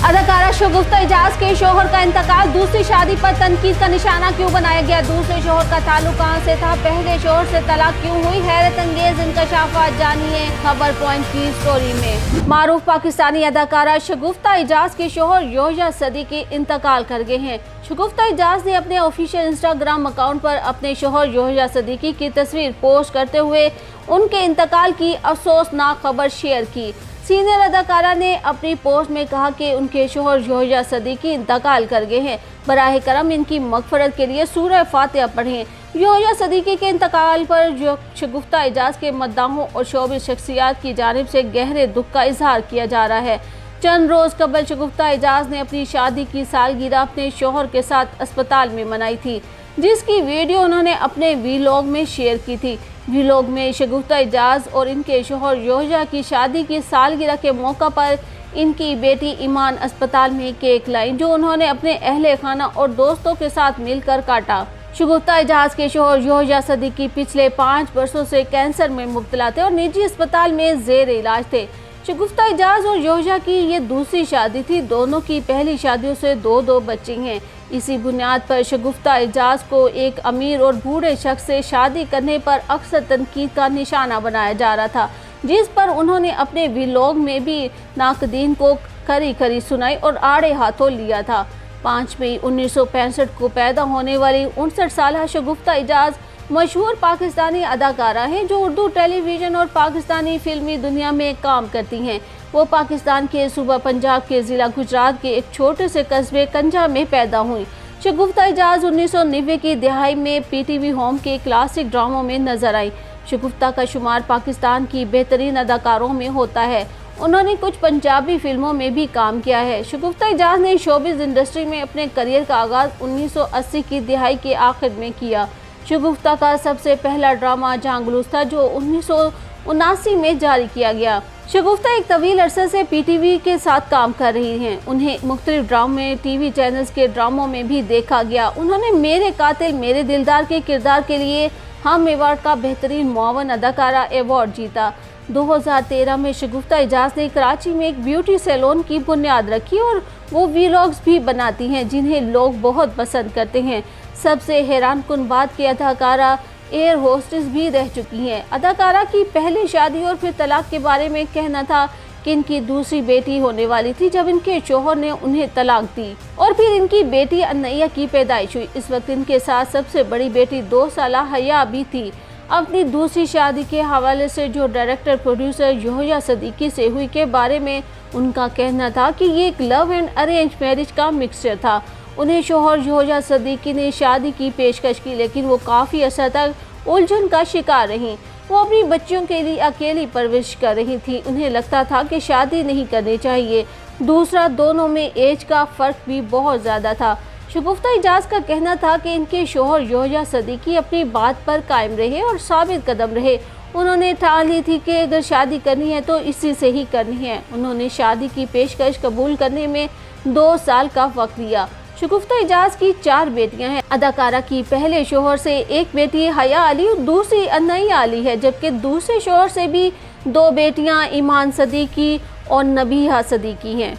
अदाकारा शगुफ्ता इजाज के शोहर का इंतकाल, दूसरी शादी पर तनकीद का निशाना क्यों बनाया गया? दूसरे शोहर का ताल्लुक कहां से था? पहले शोहर से तलाक क्यों हुई? हैरत अंगेज इंकशाफात जानिए खबर पॉइंट की स्टोरी में। मारूफ पाकिस्तानी अदाकारा शगुफ्ता इजाज के शोहर योहिया सदीकी इंतकाल कर गए हैं। शगुफ्ता इजाज ने अपने ऑफिशियल इंस्टाग्राम अकाउंट पर अपने शोहर योहिया सदीकी की तस्वीर पोस्ट करते हुए उनके इंतकाल की अफसोसनाक खबर शेयर की। सीनियर अदाकारा ने अपनी पोस्ट में कहा कि उनके शोहर योहिया सदीकी इंतकाल कर गए हैं। बराह करम इनकी मगफरत के लिए सूरह फातिहा पढ़ें। योहिया सदीकी के इंतकाल पर शगुफ्ता इजाज के मद्दाहों और शोबिस शख्सियात की जानिब से गहरे दुख का इजहार किया जा रहा है। चंद रोज कबल शगुफ्ता इजाज ने अपनी शादी की सालगिरह अपने शोहर के साथ अस्पताल में मनाई थी, जिसकी वीडियो उन्होंने अपने वीलॉग में शेयर की थी। वीलॉग में शगुफ्ता इजाज और इनके शोहर योहिया की शादी की सालगिरह के मौका पर इनकी बेटी ईमान अस्पताल में केक लाई, जो उन्होंने अपने अहले खाना और दोस्तों के साथ मिलकर काटा। शगुफ्ता इजाज के शोहर योहिया सदीकी पिछले 5 वर्षों से कैंसर में मुब्तला थे और निजी अस्पताल में जेर इलाज थे। शगुफ्ता इजाज और योहिया की ये दूसरी शादी थी। दोनों की पहली शादियों से दो बच्चे हैं। इसी बुनियाद पर शगुफ्ता इजाज को एक अमीर और बूढ़े शख्स से शादी करने पर अक्सर तनकीद का निशाना बनाया जा रहा था, जिस पर उन्होंने अपने व्लॉग में भी नाकदीन को खरी खरी सुनाई और आड़े हाथों लिया था। 5 मई 1965 को पैदा होने वाली 59 साल शगुफ्ता इजाज मशहूर पाकिस्तानी अदाकारा हैं, जो उर्दू टेलीविज़न और पाकिस्तानी फिल्मी दुनिया में काम करती हैं। वो पाकिस्तान के सूबा पंजाब के ज़िला गुजरात के एक छोटे से कस्बे कंजा में पैदा हुई। शगुफ्ता इजाज 1990 की दिहाई में PTV होम के क्लासिक ड्रामों में नजर आई। शगुफ्ता का शुमार पाकिस्तान की बेहतरीन अदाकारों में होता है। उन्होंने कुछ पंजाबी फिल्मों में भी काम किया है। शगुफ्ता इजाज ने शोबिज़ इंडस्ट्री में अपने करियर का आगाज़ 1980 की दिहाई के आखिर में किया। शगुफ्ता का सबसे पहला ड्रामा जांगलूस था, जो 1979 में जारी किया गया। शगुफ्ता एक तवील अरसे से PTV के साथ काम कर रही हैं। उन्हें मुख्तलिफ ड्रामों में TV चैनल्स के ड्रामों में भी देखा गया। उन्होंने मेरे कातिल मेरे दिलदार के किरदार के लिए हम अवार्ड का बेहतरीन मुआवन अदाकारा अवार्ड जीता। 2013 में शगुफ्ता इजाज ने कराची में एक ब्यूटी सैलून की बुनियाद रखी और वो व्लॉग्स भी बनाती हैं, जिन्हें लोग बहुत पसंद करते हैं। सबसे हैरान कुन बात कि अदाकारा एयर होस्टेस भी रह चुकी हैं। अदाकारा की पहली शादी और फिर तलाक के बारे में कहना था कि इनकी दूसरी बेटी होने वाली थी जब इनके शोहर ने उन्हें तलाक दी और फिर इनकी बेटी अन्नैया की पैदाइश हुई। इस वक्त इनके साथ सबसे बड़ी बेटी 2 साल हया भी थी। अपनी दूसरी शादी के हवाले से जो डायरेक्टर प्रोड्यूसर योहिया सदीकी से हुई के बारे में उनका कहना था कि ये एक लव एंड अरेंज मैरिज का मिक्सचर था। उन्हें शोहर योहिया सदीकी ने शादी की पेशकश की, लेकिन वो काफ़ी अर्सा तक उलझन का शिकार रहीं। वो अपनी बच्चियों के लिए अकेली परवरिश कर रही थी। उन्हें लगता था कि शादी नहीं करनी चाहिए। दूसरा, दोनों में एज का फ़र्क भी बहुत ज़्यादा था। शगुफ्ता इजाज का कहना था कि इनके शोहर योहिया सदीकी अपनी बात पर कायम रहे और साबित कदम रहे। उन्होंने ठान ली थी कि अगर शादी करनी है तो इसी से ही करनी है। उन्होंने शादी की पेशकश कबूल करने में 2 साल का वक्त लिया। शगुफ्ता इजाज की 4 बेटियां हैं। अदाकारा की पहले शोहर से एक बेटी हया अली और दूसरी अन्नैया अली है, जबकि दूसरे शोहर से भी 2 बेटियां ईमान सदीकी और नबीहा सदीकी हैं।